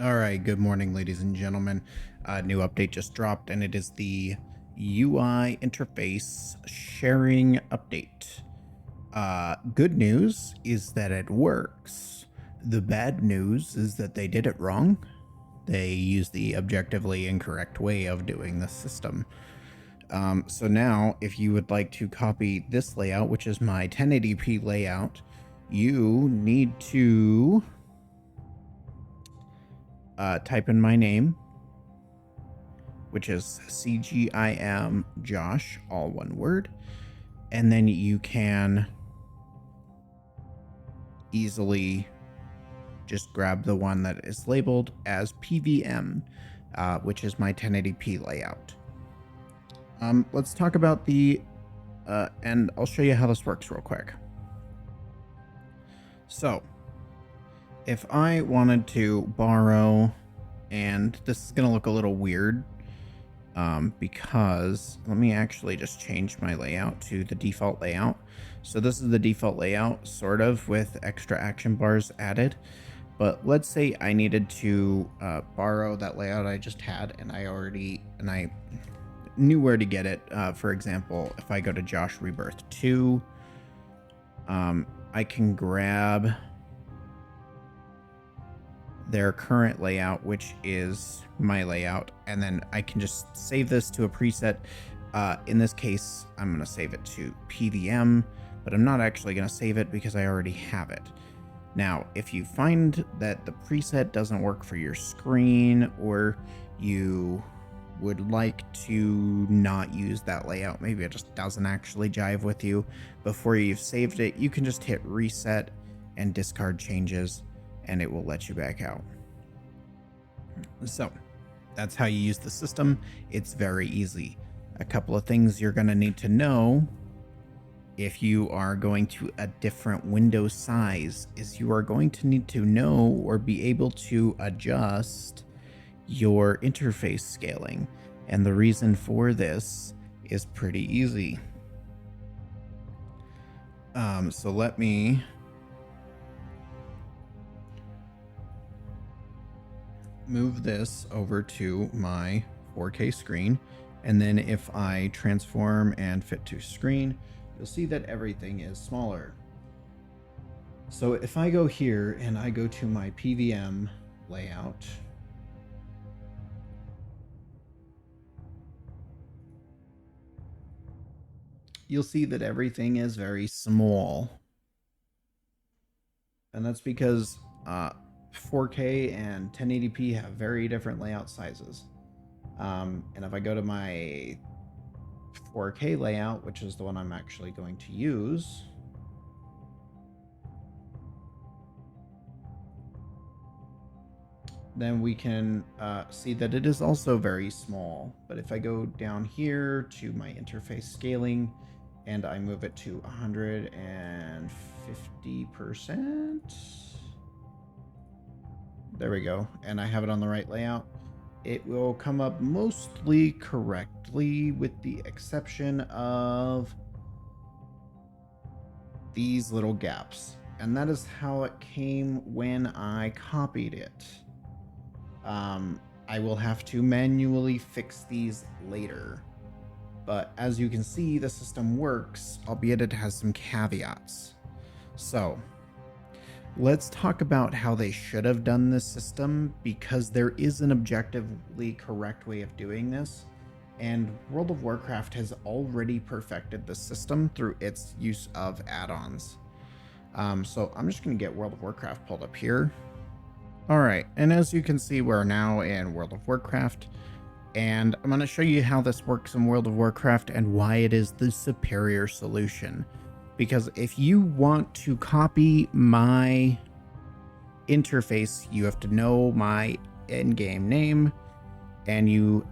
All right, good morning, ladies and gentlemen. A new update just dropped, and it is the UI interface sharing update. Good news is that it works. The bad news is that they did it wrong. They used the objectively incorrect way of doing the system. So now, if you would like to copy this layout, which is my 1080p layout, you need to type in my name, which is CGIM Josh, all one word. And then you can easily just grab the one that is labeled as PVM, which is my 1080p layout. Let's talk about the, and I'll show you how this works real quick. So if I wanted to borrow, and this is going to look a little weird, because let me actually just change my layout to the default layout. So this is the default layout, sort of, with extra action bars added. But let's say I needed to borrow that layout I just had, and I knew where to get it. For example, if I go to Josh Rebirth 2, I can grab their current layout, which is my layout, and then I can just save this to a preset. In this case, I'm going to save it to PVM, but I'm not actually going to save it because I already have it. Now, if you find that the preset doesn't work for your screen, or you would like to not use that layout, maybe it just doesn't actually jive with you, before you've saved it, you can just hit reset and discard changes, and it will let you back out. So that's how you use the system. It's very easy. A couple of things you're going to need to know if you are going to a different window size is you are going to need to know or be able to adjust your interface scaling. And the reason for this is pretty easy. So let me move this over to my 4K screen, and then if I transform and fit to screen, you'll see that everything is smaller. So if I go here and I go to my PVM layout, you'll see that everything is very small. And that's because 4K and 1080p have very different layout sizes. And if I go to my 4K layout, which is the one I'm actually going to use, then we can see that it is also very small. But if I go down here to my interface scaling and I move it to 150%, there we go, and I have it on the right layout, it will come up mostly correctly, with the exception of these little gaps. And that is how it came when I copied it. I will have to manually fix these later. But as you can see, the system works, albeit it has some caveats. So let's talk about how they should have done this system, because there is an objectively correct way of doing this, and World of Warcraft has already perfected the system through its use of add-ons. So I'm just going to get World of Warcraft pulled up here. Alright, and as you can see, we're now in World of Warcraft, and I'm going to show you how this works in World of Warcraft and why it is the superior solution. Because if you want to copy my interface, you have to know my in-game name, and you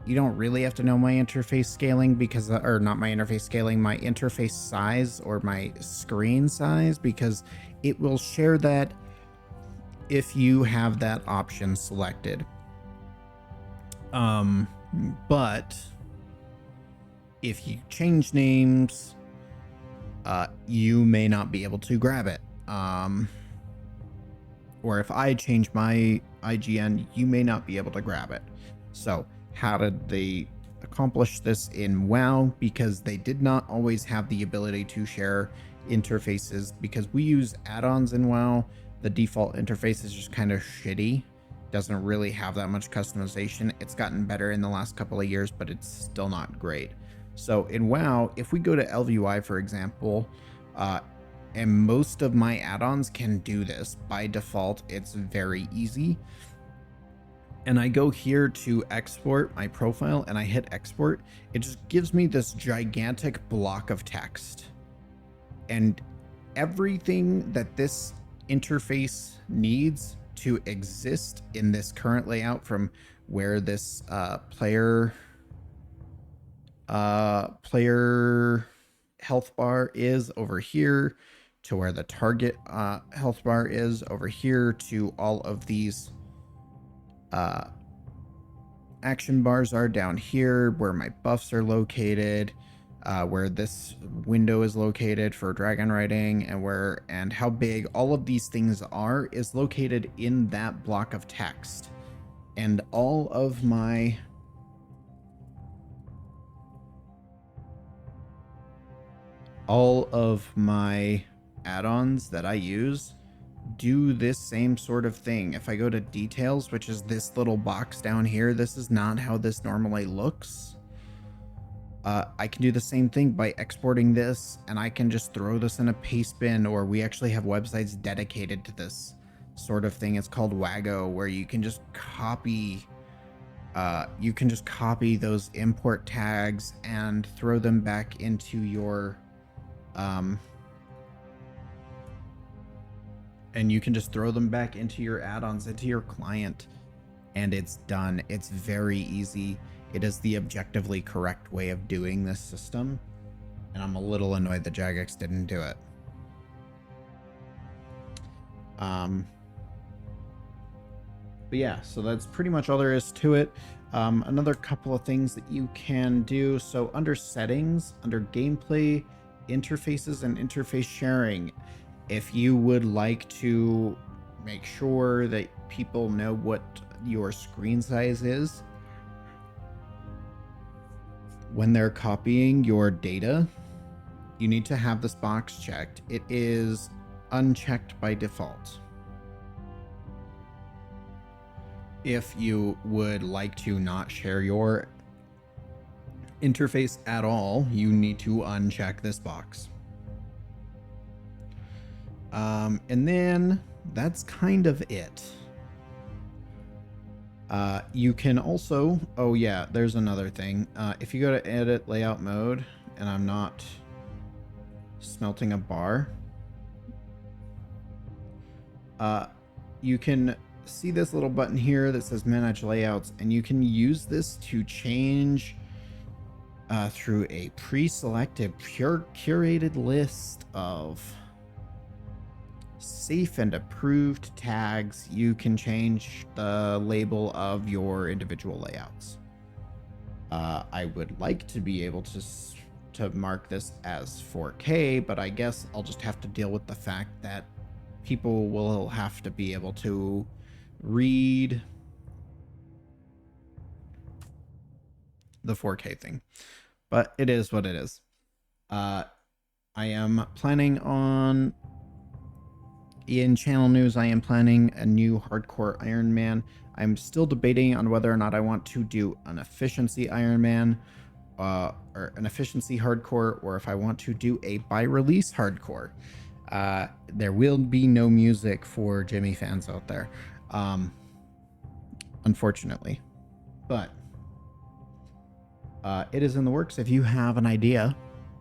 don't really have to know my interface scaling, because or not my interface scaling, my interface size or my screen size, because it will share that if you have that option selected. But if you change names, you may not be able to grab it. or if I change my IGN, you may not be able to grab it. So how did they accomplish this in WoW? Because they did not always have the ability to share interfaces, because we use add-ons in WoW. The default interface is just kind of shitty. Doesn't really have that much customization. It's gotten better in the last couple of years, but it's still not great. So in WoW, if we go to LVUI, for example, and most of my add-ons can do this. By default, it's very easy. And I go here to export my profile and I hit export. It just gives me this gigantic block of text. And everything that this interface needs to exist in this current layout, from where this player health bar is over here, to where the target health bar is over here, to all of these action bars are down here, where my buffs are located, where this window is located for dragon riding, and how big all of these things are is located in that block of text. And all of my add-ons that I use do this same sort of thing. If I go to details, which is this little box down here, this is not how this normally looks. I can do the same thing by exporting this, and I can just throw this in a paste bin, or we actually have websites dedicated to this sort of thing. It's called Wago, where you can just copy those import tags and throw them back into your and you can just throw them back into your add-ons, into your client, and it's done. It's very easy. It is the objectively correct way of doing this system, and I'm a little annoyed that Jagex didn't do it. But yeah, so that's pretty much all there is to it. Another couple of things that you can do. So under settings, under gameplay, interfaces, and interface sharing, if you would like to make sure that people know what your screen size is when they're copying your data, you need to have this box checked. It is unchecked by default. If you would like to not share your interface at all, you need to uncheck this box. And then that's kind of it. You can also, oh yeah, there's another thing. If you go to edit layout mode, and I'm not smelting a bar, you can see this little button here that says manage layouts, and you can use this to change through a pre-selected curated list of safe and approved tags. You can change the label of your individual layouts. I would like to be able to mark this as 4K, but I guess I'll just have to deal with the fact that people will have to be able to read the 4K thing, but it is what it is. I am planning on, in channel news, I am planning a new hardcore Iron Man. I'm still debating on whether or not I want to do an efficiency Iron Man, or an efficiency hardcore, or if I want to do a by release hardcore. There will be no music for Jimmy fans out there, unfortunately, but it is in the works. If you have an idea,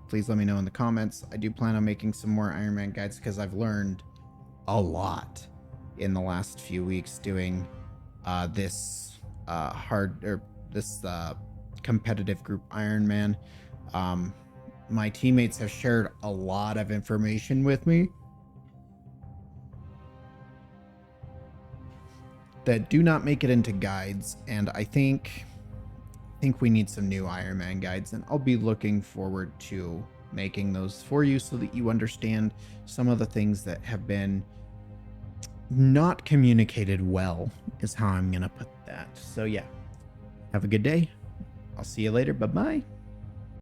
please let me know in the comments. I do plan on making some more Iron Man guides, because I've learned a lot in the last few weeks doing this competitive group Iron Man. My teammates have shared a lot of information with me that do not make it into guides, and I think we need some new Iron Man guides, and I'll be looking forward to making those for you so that you understand some of the things that have been not communicated well is how I'm going to put that. So yeah, have a good day. I'll see you later. Bye-bye.